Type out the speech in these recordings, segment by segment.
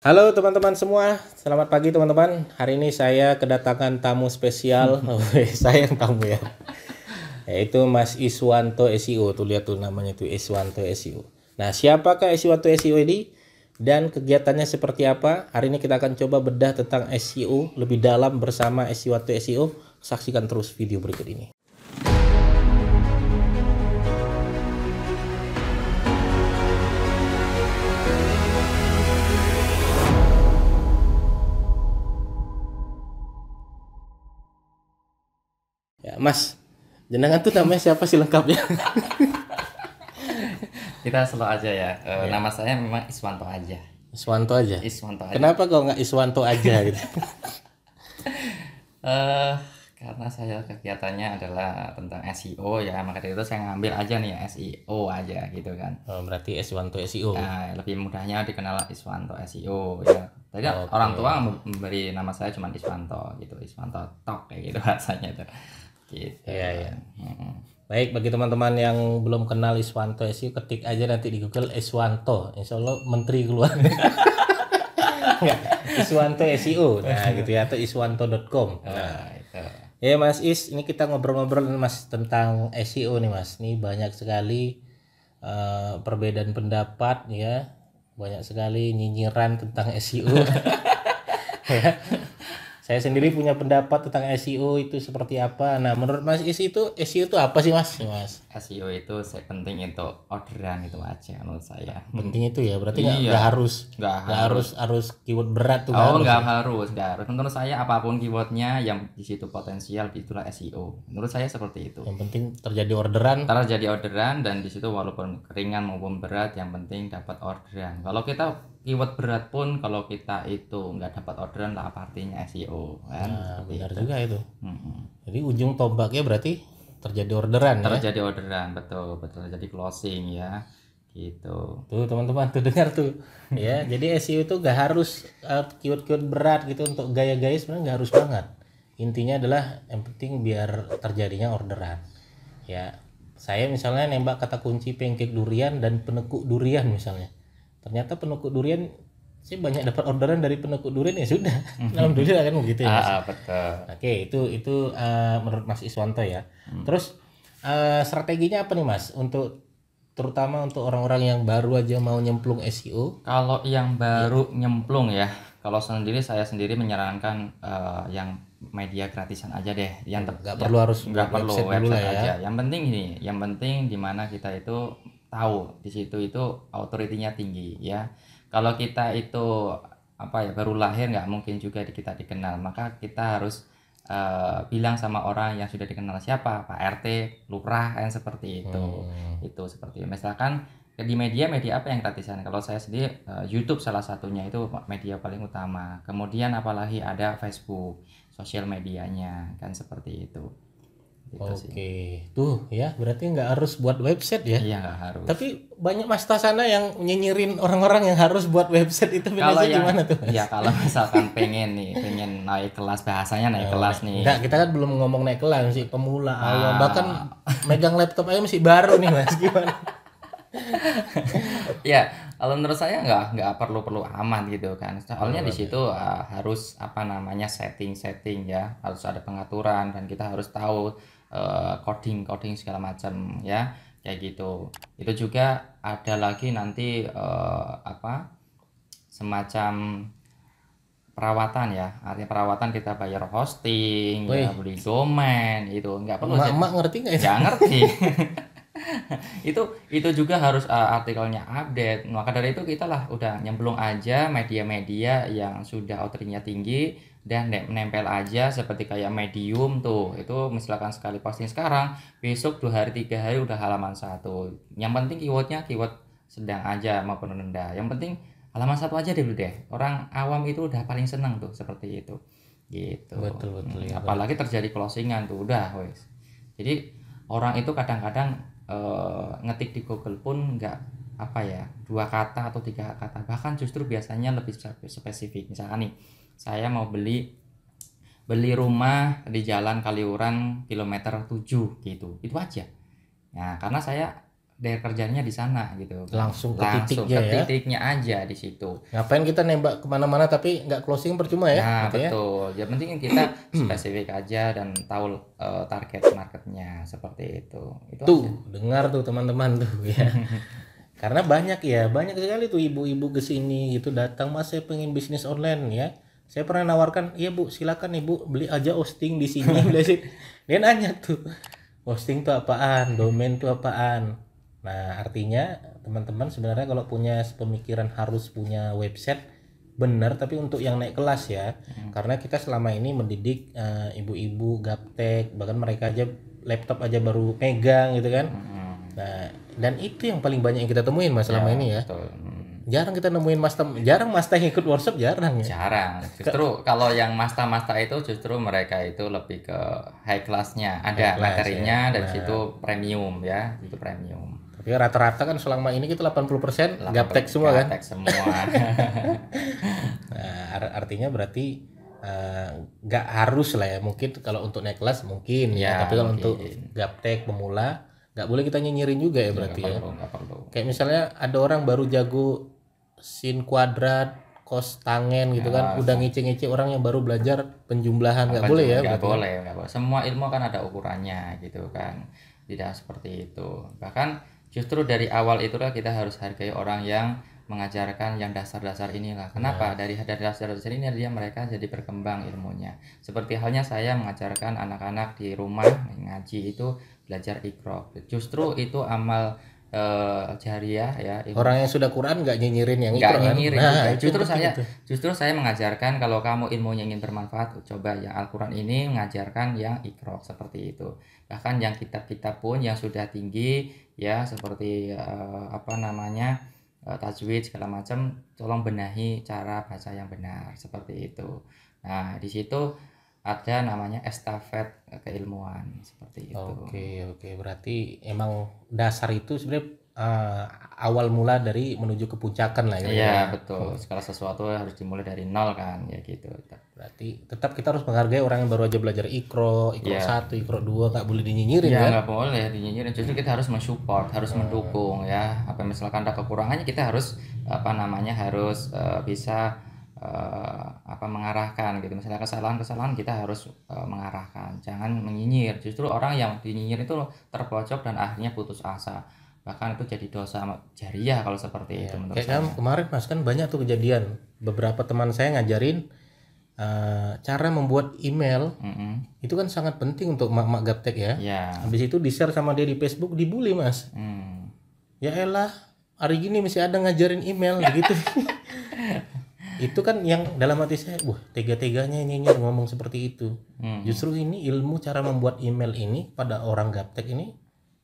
Halo teman-teman semua, selamat pagi teman-teman. Hari ini saya kedatangan tamu spesial. Saya yang tamu ya, yaitu Mas Iswanto SEO. Tuh lihat tuh namanya tuh Iswanto SEO. Nah, siapakah Iswanto SEO ini dan kegiatannya seperti apa? Hari ini kita akan coba bedah tentang SEO lebih dalam bersama Iswanto SEO. Saksikan terus video berikut ini. Ya, Mas, jenengan tuh namanya siapa sih lengkapnya? Kita slow aja ya. Nama saya memang Iswanto aja. Iswanto aja. Iswanto aja. Kenapa kok nggak Iswanto aja gitu? Eh karena saya kegiatannya adalah tentang SEO ya, maka dari itu saya ngambil aja nih ya, SEO aja gitu kan. Oh, berarti Iswanto SEO. Nah, lebih mudahnya dikenal Iswanto SEO ya. Tadi Oke. orang tua memberi nama saya cuma Iswanto gitu, Iswanto Tok kayak gitu rasanya tuh. Gitu. Iya, iya. Mm-mm. Baik, bagi teman-teman yang belum kenal Iswanto SEO, ketik aja nanti di Google Iswanto. Insya Allah menteri keluar. Enggak, Iswanto SEO. Nah, gitu ya, atau iswanto.com. Nah, Itu. ya Mas Is, ini kita ngobrol-ngobrol nih Mas tentang SEO nih Mas. Ini banyak sekali perbedaan pendapat ya. Banyak sekali nyinyiran tentang SEO. Ya. Saya sendiri punya pendapat tentang SEO itu seperti apa. Nah, menurut Mas Is itu SEO itu apa sih Mas? Mas, SEO itu penting untuk orderan itu aja menurut saya. penting itu ya. Berarti nggak Iya, nggak harus nggak nggak harus harus keyword berat tuh nggak Oh, harus. nggak Ya? harus, nggak harus. Menurut saya apapun keywordnya yang di situ potensial itulah SEO. Menurut saya seperti itu. Yang penting terjadi orderan. Ntar jadi orderan dan di situ walaupun ringan maupun berat, yang penting dapat orderan. Kalau kita keyword berat pun kalau kita itu nggak dapat orderan lah apa artinya SEO kan? Nah, Seperti benar itu. juga itu. Mm-mm. Jadi ujung tombaknya berarti terjadi orderan ya. Terjadi orderan, betul, betul. Jadi closing ya, gitu. Tuh teman-teman tuh dengar tuh. Ya, jadi SEO itu nggak harus keyword-keyword berat gitu untuk gaya-gaya sebenarnya nggak harus banget. Intinya adalah yang penting biar terjadinya orderan. Ya, saya misalnya nembak kata kunci pancake durian dan penekuk durian misalnya. Ternyata penekuk durian saya banyak dapat orderan dari penekuk durian ya sudah. Alhamdulillah kan begitu ya Mas. Betul. Oke, itu menurut Mas Iswanto ya. Terus strateginya apa nih Mas untuk terutama untuk orang-orang yang baru aja mau nyemplung SEO? Kalau yang baru nyemplung ya, kalau saya sendiri menyarankan yang media gratisan aja deh, yang Nggak perlu harus nggak buat perlu website dulu lah website ya. aja. Yang penting ini, yang penting dimana kita itu tahu di situ itu authority-nya tinggi ya. Kalau kita itu apa ya baru lahir nggak mungkin juga kita dikenal, maka kita harus bilang sama orang yang sudah dikenal siapa Pak RT, lurah kan seperti itu. Itu seperti misalkan di media apa yang gratisan? Kalau saya sendiri YouTube salah satunya itu media paling utama. Kemudian apalagi ada Facebook, sosial medianya kan seperti itu. Gitu sih. Oke, tuh ya berarti nggak harus buat website ya. Iya nggak harus. Tapi banyak mas sana yang nyinyirin orang-orang yang harus buat website itu Kalau biasanya yang gimana tuh? Mas? ya kalau misalkan pengen naik kelas bahasanya naik kelas nih. Enggak, kita kan belum ngomong naik kelas masih pemula awal. Bahkan megang laptop aja masih baru nih mas, gimana? Ya, kalau menurut saya nggak perlu aman gitu kan. Soalnya di situ harus apa namanya setting ya, harus ada pengaturan dan kita harus tahu coding segala macam ya, kayak gitu. Itu juga ada lagi nanti apa semacam perawatan ya. Artinya perawatan kita bayar hosting, ya beli domain itu nggak perlu. Emak ngerti nggak itu? Nggak ngerti. itu juga harus artikelnya update. Maka dari itu kita lah udah nyemplung aja media-media yang sudah authority-nya tinggi dan nempel aja seperti kayak Medium tuh. Itu misalkan sekali posting sekarang, besok 2 hari 3 hari udah halaman 1. Yang penting keywordnya keyword sedang aja maupun rendah. Yang penting halaman 1 aja dulu deh. Orang awam itu udah paling seneng tuh seperti itu. Gitu. Betul ya. Apalagi terjadi closingan tuh udah wes. Jadi orang itu kadang-kadang ngetik di Google pun nggak apa ya 2 kata atau 3 kata, bahkan justru biasanya lebih spesifik. Misalkan nih saya mau beli rumah di Jalan Kaliuran kilometer 7 gitu, itu aja. Nah karena saya daya kerjanya di sana gitu. Langsung ke Langsung titiknya ke ya. titiknya aja di situ. Ngapain kita nembak kemana-mana tapi nggak closing percuma ya? Nah, gitu ya. betul. Yang penting kita spesifik aja dan tahu target marketnya seperti itu. Itu Tuh, aja. dengar tuh teman-teman tuh ya. Karena banyak sekali tuh ibu-ibu kesini gitu datang, Mas saya pengen bisnis online ya. Saya pernah nawarkan, iya Bu silakan Ibu beli aja hosting di sini. Dia nanya tuh, hosting tuh apaan, domain tuh apaan. Nah artinya teman-teman sebenarnya kalau punya pemikiran harus punya website benar, tapi untuk yang naik kelas ya. Karena kita selama ini mendidik ibu-ibu gaptek, bahkan mereka aja laptop aja baru pegang gitu kan. Nah, dan itu yang paling banyak yang kita temuin Mas selama ini ya. Betul. Jarang kita nemuin jarang Mas yang ikut workshop, jarang ya. Jarang. Justru kalau yang masta-masta itu justru mereka itu lebih ke high class-nya. Ada class, materinya ya. dan situ premium ya, itu premium. Tapi rata-rata kan selama ini kita 80% gaptek semua kan. Gaptek semua. Nah, artinya berarti nggak harus lah ya. Mungkin kalau untuk naik kelas mungkin ya, tapi kalau untuk gaptek pemula nggak boleh kita nyinyirin juga ya berarti ya. Nggak perlu. Kayak misalnya ada orang baru jago sin kuadrat, cos tangen gitu kan, udah ngece-ngece orang yang baru belajar penjumlahan, nggak boleh ya? Nggak boleh. Semua ilmu kan ada ukurannya gitu kan, tidak seperti itu. Bahkan justru dari awal itulah kita harus hargai orang yang mengajarkan yang dasar-dasar inilah. Kenapa? Dari dasar-dasar ini dia mereka jadi berkembang ilmunya. Seperti halnya saya mengajarkan anak-anak di rumah ngaji itu belajar Iqra. Justru itu amal jariah ya. Orang yang sudah Quran nggak nyinyirin yang Nggak Iqra kan? nyinyirin Nah, juga. Justru saya mengajarkan kalau kamu ilmunya ingin bermanfaat, coba yang Al-Quran ini mengajarkan yang Iqra seperti itu. Bahkan yang kitab-kitab pun yang sudah tinggi ya seperti tajwid segala macam, tolong benahi cara baca yang benar seperti itu. Nah di situ ada namanya estafet keilmuan seperti itu. Oke, berarti emang dasar itu sebenarnya awal mula dari menuju kepuncakan lah ya. Iya betul. Segala sesuatu harus dimulai dari nol kan ya gitu. Berarti tetap kita harus menghargai orang yang baru aja belajar Iqra 1, Iqra 2, nggak boleh dinyinyirin ya. kan? Nggak boleh dinyinyirin. Justru kita harus mensupport, harus mendukung ya. Apa misalkan ada kekurangannya kita harus harus bisa mengarahkan gitu. Misalnya kesalahan kita harus mengarahkan, jangan menyinyir. Justru orang yang dinyinyir itu terpojok dan akhirnya putus asa, bahkan itu jadi dosa jariah kalau seperti itu menurut saya. Kemarin Mas kan banyak tuh kejadian, beberapa teman saya ngajarin cara membuat email. Itu kan sangat penting untuk mak-mak gaptek ya. Habis itu di-share sama dia di Facebook, dibully Mas. Ya elah, hari gini masih ada ngajarin email gitu. Itu kan yang dalam hati saya, tega-teganya nyinyir ngomong seperti itu. Justru ini ilmu cara membuat email ini pada orang gaptek ini,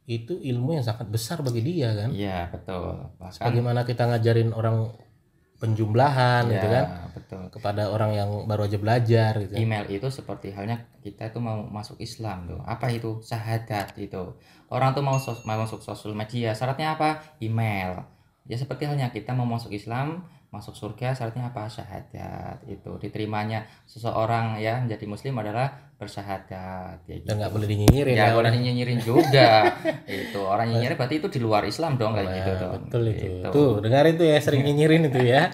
itu ilmu yang sangat besar bagi dia kan. Iya betul. Bagaimana kita ngajarin orang penjumlahan gitu kan, betul. Kepada orang yang baru aja belajar gitu. Email itu seperti halnya kita itu mau masuk Islam tuh. Apa itu? Syahadat itu. Orang tuh mau masuk sosial media, syaratnya apa? Email. Ya seperti halnya kita mau masuk Islam, masuk surga, syaratnya apa? Syahadat. Itu diterimanya seseorang ya menjadi muslim adalah bersyahadat ya gitu. Dan nggak boleh dinyinyirin ya. Boleh dinyinyirin juga. Itu orang nyinyirin berarti itu di luar Islam dong kayak gitu tuh. Betul itu. Tuh dengarin tuh ya, sering nyinyirin itu ya.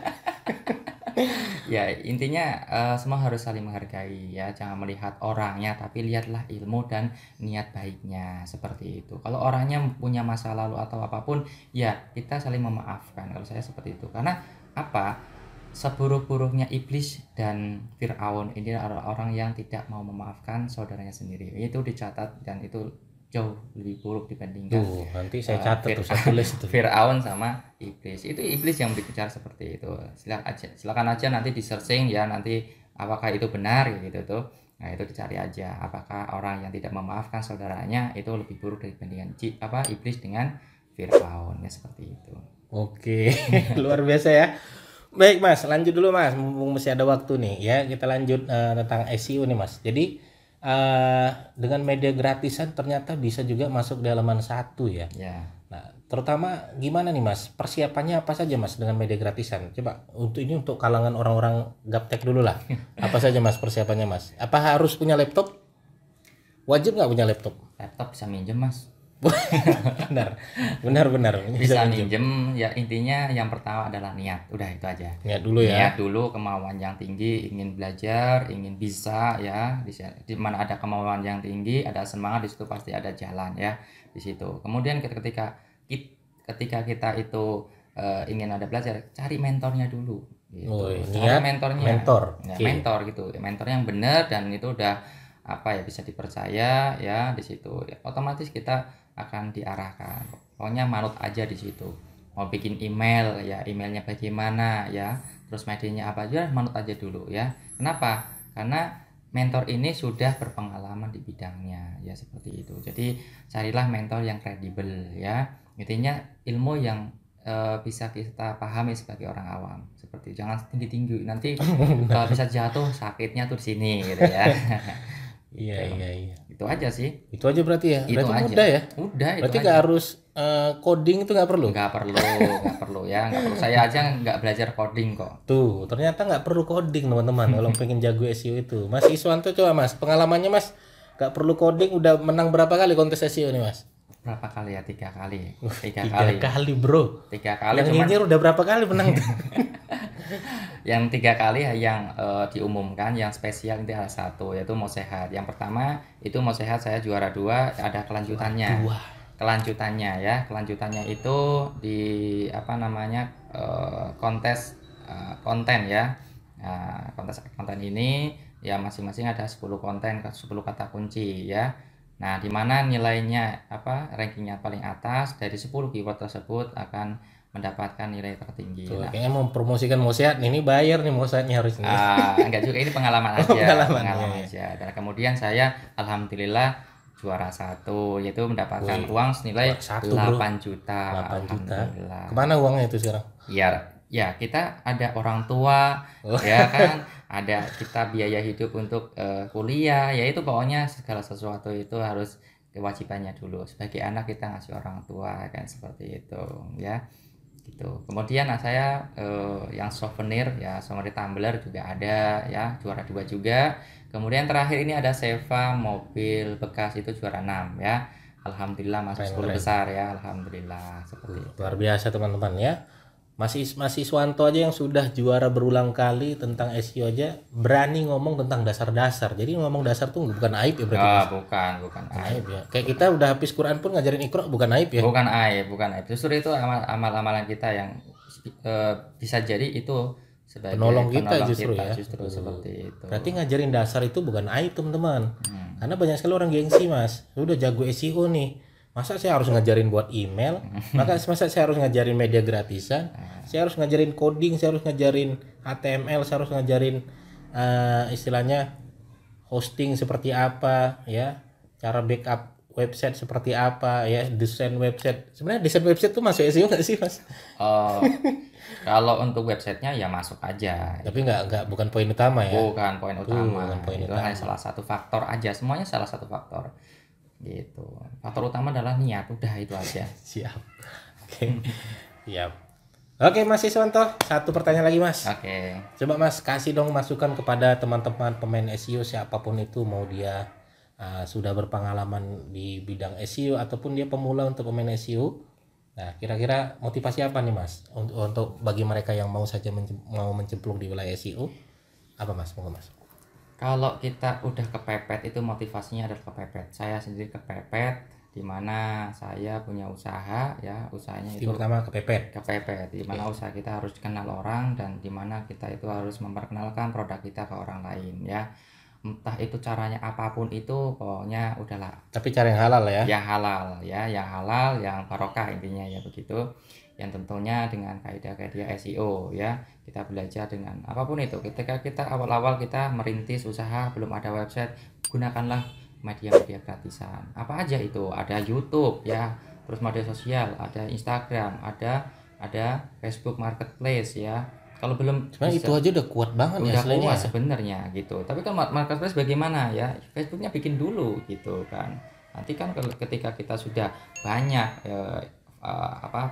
Ya intinya semua harus saling menghargai ya, jangan melihat orangnya tapi lihatlah ilmu dan niat baiknya seperti itu. Kalau orangnya punya masa lalu atau apapun ya kita saling memaafkan. Kalau saya seperti itu, karena apa, seburuk-buruknya iblis dan Fir'aun ini adalah orang yang tidak mau memaafkan saudaranya sendiri. Itu dicatat dan itu jauh lebih buruk dibandingkan nanti saya catat tuh, saya tulis itu. Fir'aun sama iblis. Itu iblis yang berbicara seperti itu. Silakan aja nanti di searching ya, nanti apakah itu benar gitu tuh. Nah itu dicari aja apakah orang yang tidak memaafkan saudaranya itu lebih buruk dibandingkan iblis dengan Fir'aun ya, seperti itu. Oke. Luar biasa ya. Baik Mas, lanjut dulu Mas, mumpung masih ada waktu nih ya. Kita lanjut tentang SEO nih Mas. Jadi dengan media gratisan ternyata bisa juga masuk di halaman 1 ya. Nah, terutama gimana nih Mas? Persiapannya apa saja Mas dengan media gratisan? Coba untuk kalangan orang-orang gaptek dulu lah. Apa saja Mas persiapannya Mas? Apa harus punya laptop? Wajib nggak punya laptop? Laptop bisa minjem Mas. benar. Bisa minjem, ya intinya yang pertama adalah niat, udah itu aja. Niat dulu ya. Niat dulu, kemauan yang tinggi, ingin belajar, ingin bisa ya. Di mana ada kemauan yang tinggi, ada semangat, di situ pasti ada jalan ya di situ. Kemudian ketika kita itu ingin ada belajar, cari mentornya dulu gitu. Cari mentornya. Ya, okay. mentor gitu. Mentor yang benar dan itu udah bisa dipercaya ya di situ. Ya, otomatis kita akan diarahkan. Pokoknya manut aja di situ. Mau bikin email ya, emailnya bagaimana ya, terus medianya apa aja, manut aja dulu ya. Kenapa? Karena mentor ini sudah berpengalaman di bidangnya ya, seperti itu. Jadi carilah mentor yang kredibel ya. Intinya ilmu yang bisa kita pahami sebagai orang awam. Seperti jangan tinggi-tinggi, nanti kalau bisa jatuh sakitnya tuh di sini gitu ya. Iya. Itu aja sih. Itu aja berarti ya. Itu berarti aja. mudah ya. Udah. Berarti nggak harus coding itu nggak perlu. Nggak perlu ya. Nggak perlu. Saya aja nggak belajar coding kok. Tuh ternyata nggak perlu coding teman-teman kalau pengen jago SEO itu. Mas Iswanto coba mas, pengalamannya mas nggak perlu coding udah menang berapa kali kontes SEO nih mas? Berapa kali ya? 3 kali. 3 kali bro. 3 kali. Yang nyinyir udah berapa kali menang? Yang 3 kali yang diumumkan yang spesial itu ada 1, yaitu Mau Sehat. Yang pertama itu Mau Sehat saya juara 2, ada kelanjutannya. Kelanjutannya itu di kontes konten ya. Nah, kontes konten ini ya masing-masing ada 10 konten, 10 kata kunci ya. Nah, di mana nilainya rankingnya paling atas dari 10 keyword tersebut akan mendapatkan nilai tertinggi. Tuh, kayaknya mau promosikan Mau Sehat ini bayar nih Mau Sehatnya harusnya. Enggak juga, ini pengalaman aja. Pengalaman aja. Dan kemudian saya alhamdulillah juara 1, yaitu mendapatkan uang senilai 8 juta. 8 juta. Kemana uangnya itu sekarang? Ya kita ada orang tua, ya kan, ada kita biaya hidup untuk kuliah, ya itu pokoknya segala sesuatu itu harus kewajibannya dulu. Sebagai anak kita ngasih orang tua kan, seperti itu ya. Gitu. Kemudian saya yang souvenir tumbler juga ada ya, juara 2 juga. Kemudian terakhir ini ada Seva mobil bekas, itu juara 6 ya. Alhamdulillah masuk 10 besar ya, alhamdulillah, seperti itu. Luar biasa teman-teman ya. Mas Iswanto aja yang sudah juara berulang kali tentang SEO aja berani ngomong tentang dasar-dasar. Jadi ngomong dasar tuh bukan aib ya berarti. Bukan aib ya. Kayak kita udah habis Quran pun ngajarin Iqra bukan aib ya. Bukan aib. Justru itu amal-amalan kita yang bisa jadi itu sebagai penolong kita justru ya. Justru seperti itu. Berarti ngajarin dasar itu bukan aib teman-teman. Karena banyak sekali orang gengsi mas. Udah jago SEO nih. Masa saya harus ngajarin buat email? Masa saya harus ngajarin media gratisan? Saya harus ngajarin coding, saya harus ngajarin HTML, saya harus ngajarin istilahnya hosting seperti apa ya, cara backup website seperti apa ya, desain website. Sebenarnya desain website tuh masuk SEO nggak sih mas? Kalau untuk websitenya ya masuk aja. Tapi bukan poin utama ya? Bukan poin utama. Itu hanya salah satu faktor aja. Semuanya salah satu faktor. Gitu. Faktor utama adalah niat, udah itu aja. Siap. Oke. Siap. Oke Mas Iswanto, 1 pertanyaan lagi Mas. Oke. Coba Mas kasih dong masukan kepada teman-teman pemain SEO siapapun itu, mau dia sudah berpengalaman di bidang SEO ataupun dia pemula untuk pemain SEO. Nah, kira-kira motivasi apa nih Mas untuk bagi mereka yang mau mencemplung di wilayah SEO? Apa Mas? Monggo Mas. Kalau kita udah kepepet, itu motivasinya adalah kepepet. Saya sendiri kepepet, di mana saya punya usaha ya, usahanya itu pertama kepepet, di mana usaha kita harus dikenal orang, dan di mana kita itu harus memperkenalkan produk kita ke orang lain ya. Entah itu caranya apapun itu, pokoknya udahlah. Tapi cara yang halal ya. Yang halal, yang barokah intinya ya begitu. Yang tentunya dengan kaidah-kaidah SEO ya, kita belajar dengan apapun itu. Ketika kita awal-awal kita merintis usaha, belum ada website, gunakanlah media-media gratisan. Apa aja itu? Ada YouTube ya, terus media sosial, ada Instagram, ada Facebook Marketplace ya. Kalau belum sebenarnya itu aja udah kuat banget ya, kuat sebenarnya gitu. Tapi kan Marketplace bagaimana ya? Facebooknya bikin dulu gitu kan. Nanti kan ketika kita sudah banyak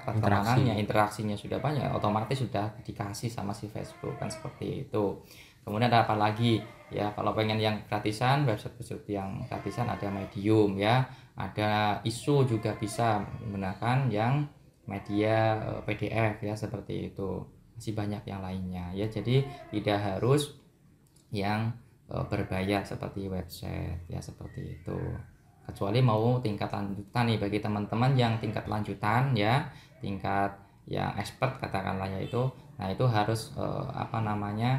pertemanannya, interaksinya sudah banyak, otomatis sudah dikasih sama si Facebook kan, seperti itu. Kemudian ada apa lagi ya, kalau pengen yang gratisan, website yang gratisan ada Medium ya, ada isu juga bisa menggunakan yang media PDF ya, seperti itu. Masih banyak yang lainnya ya, jadi tidak harus yang berbayar seperti website ya, seperti itu. Kecuali mau tingkat lanjutan nih, bagi teman-teman yang tingkat lanjutan ya, tingkat yang expert katakanlah ya itu, nah itu harus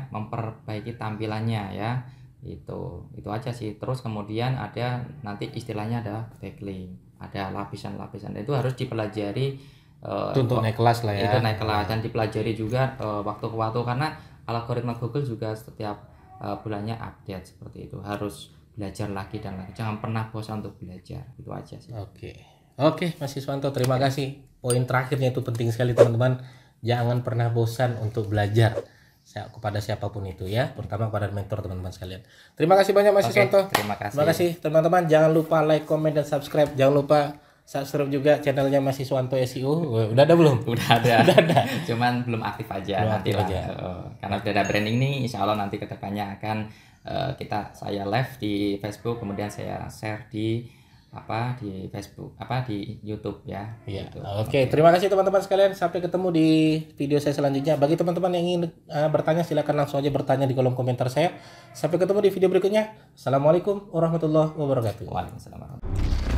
memperbaiki tampilannya ya, itu aja sih. Terus kemudian ada nanti istilahnya ada backlink, ada lapisan-lapisan, itu harus dipelajari. Itu untuk naik kelas lah ya. Itu naik kelas dan dipelajari juga waktu ke waktu, karena algoritma Google juga setiap bulannya update, seperti itu. Harus belajar lagi dan lagi, jangan pernah bosan untuk belajar, itu aja sih. Oke Mas Iswanto, terima kasih. Poin terakhirnya itu penting sekali teman-teman, jangan pernah bosan untuk belajar kepada siapapun itu ya, terutama kepada mentor teman-teman sekalian. Terima kasih banyak Mas Iswanto. Terima kasih teman-teman, jangan lupa like, comment, dan subscribe. Jangan lupa subscribe juga channelnya Mas Iswanto SEO. Udah ada belum? Udah ada. Cuman belum aktif aja, nanti lah. Karena udah ada branding nih, insya Allah nanti kedepannya akan saya live di Facebook, kemudian saya share di Facebook, di YouTube ya. Iya. Oke, terima kasih teman-teman sekalian. Sampai ketemu di video saya selanjutnya. Bagi teman-teman yang ingin bertanya, silakan langsung aja bertanya di kolom komentar saya. Sampai ketemu di video berikutnya. Assalamualaikum warahmatullahi wabarakatuh. Waalaikumsalam warahmatullahi wabarakatuh.